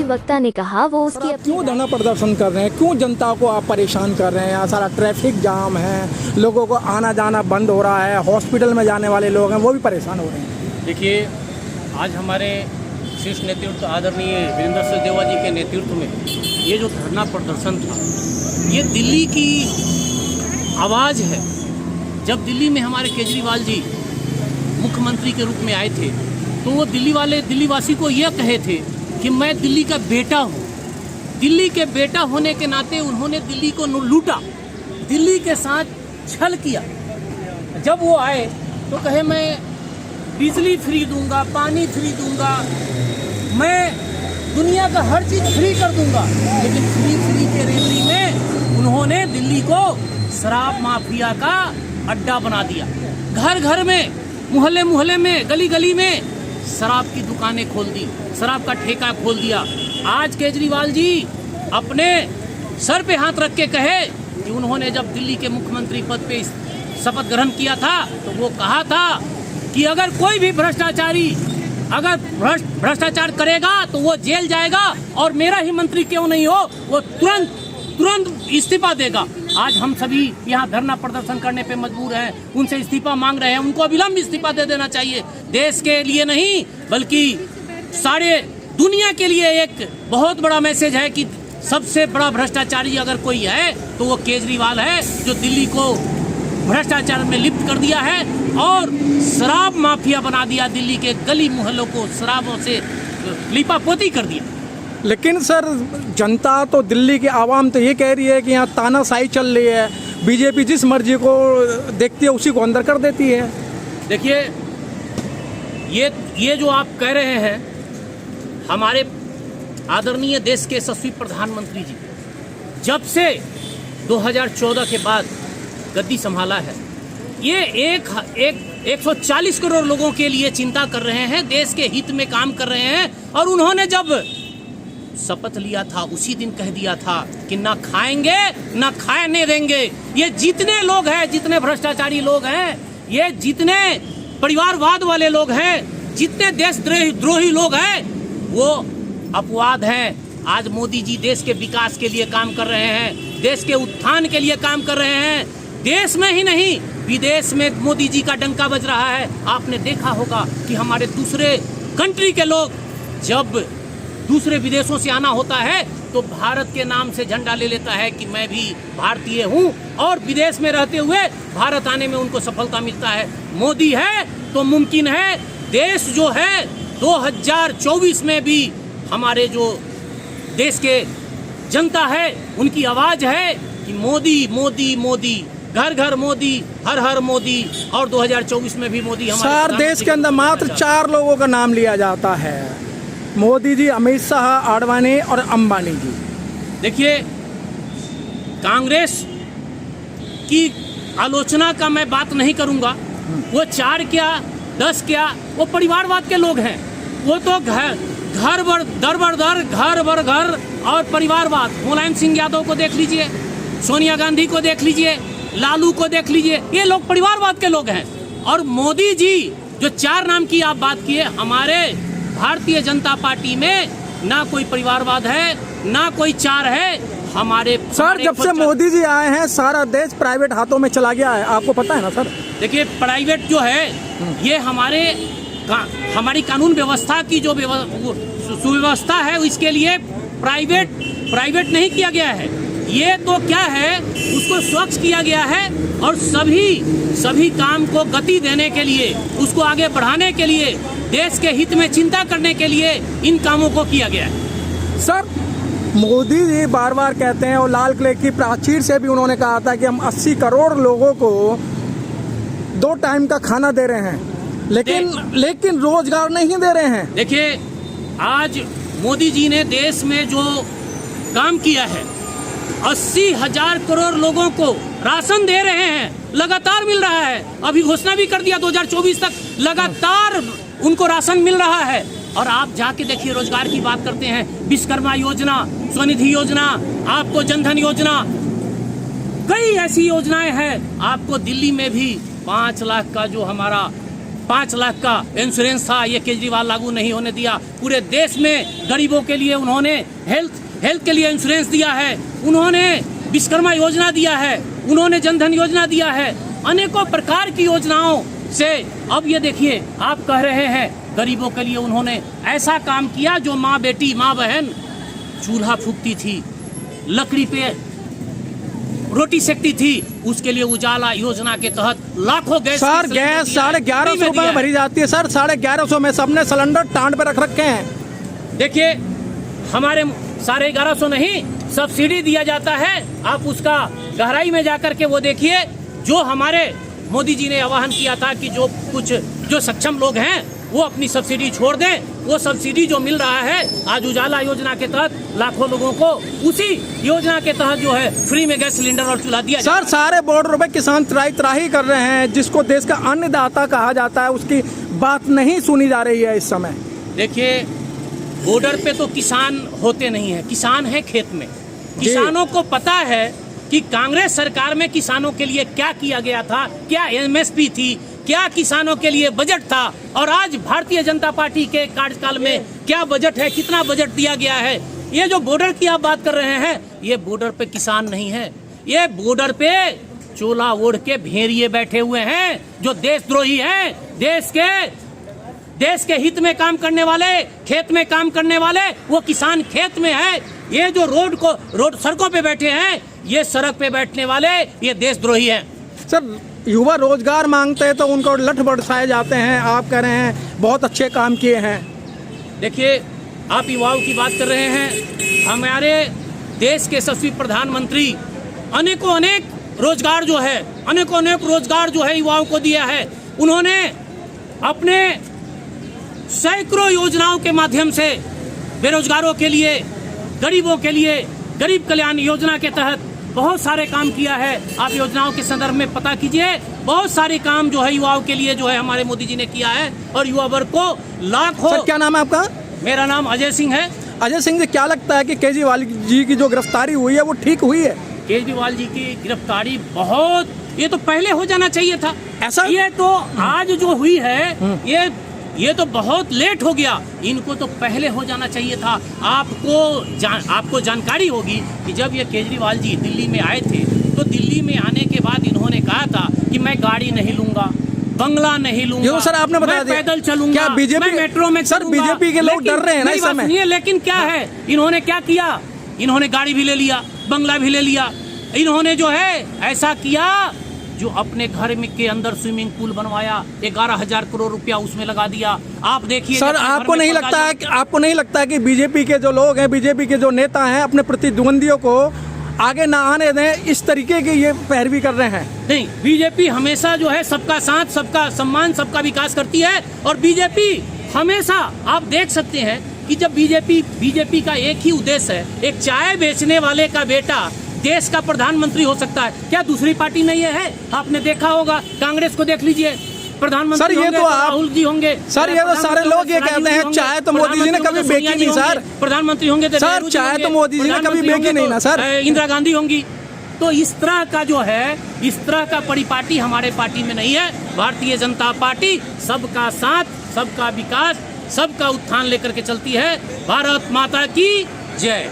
अधिवक्ता ने कहा वो उसकी क्यों धरना प्रदर्शन कर रहे हैं, क्यों जनता को आप परेशान कर रहे हैं? यहाँ सारा ट्रैफिक जाम है, लोगों को आना जाना बंद हो रहा है, हॉस्पिटल में जाने वाले लोग हैं वो भी परेशान हो रहे हैं। देखिए, आज हमारे शीर्ष नेतृत्व आदरणीय वीरेंद्र सचदेवा जी के नेतृत्व में ये जो धरना प्रदर्शन था, ये दिल्ली की आवाज़ है। जब दिल्ली में हमारे केजरीवाल जी मुख्यमंत्री के रूप में आए थे तो वो दिल्लीवासी को ये कहे थे कि मैं दिल्ली का बेटा हूँ। दिल्ली के बेटा होने के नाते उन्होंने दिल्ली को लूटा, दिल्ली के साथ छल किया। जब वो आए तो कहे मैं बिजली फ्री दूंगा, पानी फ्री दूंगा, मैं दुनिया का हर चीज़ फ्री कर दूंगा। लेकिन फ्री के रेवड़ी में उन्होंने दिल्ली को शराब माफिया का अड्डा बना दिया। घर घर में, मोहल्ले में, गली गली में शराब की दुकानें खोल दी, शराब का ठेका खोल दिया। आज केजरीवाल जी अपने सर पे हाथ रख के कहे कि उन्होंने जब दिल्ली के मुख्यमंत्री पद पे शपथ ग्रहण किया था तो वो कहा था कि अगर कोई भी भ्रष्टाचारी अगर भ्रष्टाचार करेगा तो वो जेल जाएगा और मेरा ही मंत्री क्यों नहीं हो वो तुरंत इस्तीफा देगा। आज हम सभी यहाँ धरना प्रदर्शन करने पे मजबूर हैं, उनसे इस्तीफा मांग रहे हैं। उनको अविलंब इस्तीफा दे देना चाहिए। देश के लिए नहीं बल्कि सारे दुनिया के लिए एक बहुत बड़ा मैसेज है कि सबसे बड़ा भ्रष्टाचारी अगर कोई है तो वो केजरीवाल है, जो दिल्ली को भ्रष्टाचार में लिप्त कर दिया है और शराब माफिया बना दिया। दिल्ली के गली मोहल्लों को शराबों से लिपापोती कर दिया। लेकिन सर, जनता तो, दिल्ली की आवाम तो ये कह रही है कि यहाँ तानाशाही चल रही है, बीजेपी जिस मर्जी को देखती है उसी को अंदर कर देती है। देखिए, ये जो आप कह रहे हैं, हमारे आदरणीय देश के यशस्वी प्रधानमंत्री जी जब से 2014 के बाद गद्दी संभाला है, ये 140 करोड़ लोगों के लिए चिंता कर रहे हैं, देश के हित में काम कर रहे हैं। और उन्होंने जब शपथ लिया था उसी दिन कह दिया था कि ना खाएंगे ना खाने देंगे। ये जितने लोग हैं, जितने भ्रष्टाचारी लोग हैं, ये जितने परिवारवाद वाले लोग हैं, जितने देशद्रोही लोग हैं, वो अपवाद हैं। आज मोदी जी देश के विकास के लिए काम कर रहे हैं, देश के उत्थान के लिए काम कर रहे हैं। देश में ही नहीं विदेश में मोदी जी का डंका बज रहा है। आपने देखा होगा कि हमारे दूसरे कंट्री के लोग जब दूसरे विदेशों से आना होता है तो भारत के नाम से झंडा ले लेता है कि मैं भी भारतीय हूँ, और विदेश में रहते हुए भारत आने में उनको सफलता मिलता है। मोदी है तो मुमकिन है। देश जो है 2024 में भी हमारे जो देश के जनता है उनकी आवाज है कि मोदी मोदी मोदी, घर घर मोदी, हर हर मोदी। और 2024 में भी मोदी हमारे। सर, देश के अंदर मात्र 4 लोगों का नाम लिया जाता है, मोदी जी, अमित शाह, आडवाणी और अंबानी जी। देखिए, कांग्रेस की आलोचना का मैं बात नहीं करूंगा। वो 4 क्या 10 क्या, वो परिवारवाद के लोग हैं। वो तो घर बर घर और परिवारवाद। मुलायम सिंह यादव को देख लीजिए, सोनिया गांधी को देख लीजिए, लालू को देख लीजिए, ये लोग परिवारवाद के लोग हैं। और मोदी जी जो 4 नाम की आप बात किए, हमारे भारतीय जनता पार्टी में ना कोई परिवारवाद है, ना कोई 4 है। सर, जब से मोदी जी आए हैं सारा देश प्राइवेट हाथों में चला गया है, आपको पता है ना सर? देखिए, प्राइवेट जो है ये हमारी कानून व्यवस्था की जो सुव्यवस्था है इसके लिए प्राइवेट नहीं किया गया है। ये तो क्या है, उसको स्वच्छ किया गया है और सभी काम को गति देने के लिए, उसको आगे बढ़ाने के लिए, देश के हित में चिंता करने के लिए इन कामों को किया गया है। सर, मोदी जी बार बार कहते हैं और लाल किले की प्राचीर से भी उन्होंने कहा था कि हम 80 करोड़ लोगों को 2 टाइम का खाना दे रहे हैं, लेकिन रोजगार नहीं दे रहे हैं। देखिए, आज मोदी जी ने देश में जो काम किया है, 80,000 करोड़ लोगों को राशन दे रहे हैं, लगातार मिल रहा है। अभी घोषणा भी कर दिया 2024 तक लगातार उनको राशन मिल रहा है। और आप जाके देखिए, रोजगार की बात करते हैं, विश्वकर्मा योजना, स्वनिधि योजना, आपको जनधन योजना, कई ऐसी योजनाएं हैं। आपको दिल्ली में भी 5 लाख का जो हमारा 5 लाख का इंश्योरेंस था, ये केजरीवाल लागू नहीं होने दिया। पूरे देश में गरीबों के लिए उन्होंने हेल्थ के लिए इंश्योरेंस दिया है, उन्होंने विश्वकर्मा योजना दिया है, उन्होंने जनधन योजना दिया है, अनेकों प्रकार की योजनाओं से। अब ये देखिए, आप कह रहे हैं गरीबों के लिए उन्होंने ऐसा काम किया जो माँ बेटी, माँ बहन चूल्हा फूकती थी, लकड़ी पे रोटी सेकती थी, उसके लिए उजाला योजना के तहत लाखों गैस सर गैस 1150 रुपए में भरी जाती है सर, 1150 में सबने सिलेंडर टांड पे रख रखे हैं। देखिए, हमारे 1150 नहीं, सब्सिडी दिया जाता है। आप उसका गहराई में जाकर के वो देखिए, जो हमारे मोदी जी ने आह्वान किया था कि जो सक्षम लोग हैं वो अपनी सब्सिडी छोड़ दें। वो सब्सिडी जो मिल रहा है आज उजाला योजना के तहत लाखों लोगों को उसी योजना के तहत जो है फ्री में गैस सिलेंडर और चूल्हा दिया। सर सारे बॉर्डर पे किसान त्राही कर रहे हैं, जिसको देश का अन्नदाता कहा जाता है, उसकी बात नहीं सुनी जा रही है इस समय। देखिए, बॉर्डर पे तो किसान होते नहीं है, किसान है खेत में। किसानों को पता है कि कांग्रेस सरकार में किसानों के लिए क्या किया गया था, क्या एमएसपी थी, क्या किसानों के लिए बजट था, और आज भारतीय जनता पार्टी के कार्यकाल में क्या बजट है, कितना बजट दिया गया है। ये जो बॉर्डर की आप बात कर रहे हैं, ये बॉर्डर पे किसान नहीं है, ये बॉर्डर पे चोला ओढ़ के भेड़िए बैठे हुए हैं जो देशद्रोही हैं। देश के हित में काम करने वाले, खेत में काम करने वाले, वो किसान खेत में है। ये जो रोड सड़कों पे बैठे हैं, ये सड़क पे बैठने वाले ये देशद्रोही हैं। सर युवा रोजगार मांगते हैं तो उनको लठ बरसाए जाते हैं, आप कह रहे हैं बहुत अच्छे काम किए हैं। देखिए, आप युवाओं की बात कर रहे हैं, हमारे देश के यशस्वी प्रधानमंत्री अनेक रोजगार जो है युवाओं को दिया है। उन्होंने अपने सैकड़ों योजनाओं के माध्यम से बेरोजगारों के लिए, गरीबों के लिए, गरीब कल्याण योजना के तहत बहुत सारे काम किया है। आप योजनाओं के संदर्भ में पता कीजिए, बहुत सारे काम जो है युवाओं के लिए जो है हमारे मोदी जी ने किया है, और युवा वर्ग को लाखों। सर क्या नाम है आपका? मेरा नाम अजय सिंह है। अजय सिंह जी, क्या लगता है कि केजरीवाल जी की जो गिरफ्तारी हुई है वो ठीक हुई है? केजरीवाल जी की गिरफ्तारी ये तो पहले हो जाना चाहिए था। ऐसा ये तो आज जो हुई है ये तो बहुत लेट हो गया, इनको तो पहले हो जाना चाहिए था। आपको जानकारी होगी कि जब ये केजरीवाल जी दिल्ली में आए थे, तो दिल्ली में आने के बाद इन्होंने कहा था कि मैं गाड़ी नहीं लूंगा, बंगला नहीं लूंगा, सर आपने बताया, मैं पैदल चलूंगा, क्या बीजेपी मेट्रो में सर बीजेपी के लोग डर रहे हैं ना इस समय। लेकिन क्या है, इन्होंने क्या किया, इन्होंने गाड़ी भी ले लिया, बंगला भी ले लिया। इन्होंने जो है ऐसा किया, जो अपने घर में के अंदर स्विमिंग पूल बनवाया, 11,000 करोड़ रुपया उसमें लगा दिया। आप देखिए सर, आपको नहीं लगता है कि बीजेपी के जो लोग हैं, बीजेपी के जो नेता हैं, अपने प्रतिद्वंदियों को आगे ना आने दें, इस तरीके की ये पैरवी कर रहे हैं? नहीं, बीजेपी हमेशा जो है सबका साथ, सबका सम्मान, सबका विकास करती है। और बीजेपी हमेशा, आप देख सकते हैं कि जब बीजेपी का एक ही उद्देश्य है, एक चाय बेचने वाले का बेटा देश का प्रधानमंत्री हो सकता है, क्या दूसरी पार्टी में ये है? आपने देखा होगा, कांग्रेस को देख लीजिए, प्रधानमंत्री सर ये तो राहुल जी होंगे। सर ये तो सारे लोग ये कहते हैं चाय तो मोदी जी ने कभी बेची नहीं सर। प्रधानमंत्री होंगे सर, चाय तो मोदी जी ने कभी बेची नहीं ना सर। इंदिरा गांधी होंगी। तो इस तरह का जो है, इस तरह का परिपाटी हमारे पार्टी में नहीं है। भारतीय जनता पार्टी सबका साथ, सबका विकास, सबका उत्थान लेकर के चलती है। भारत माता की जय।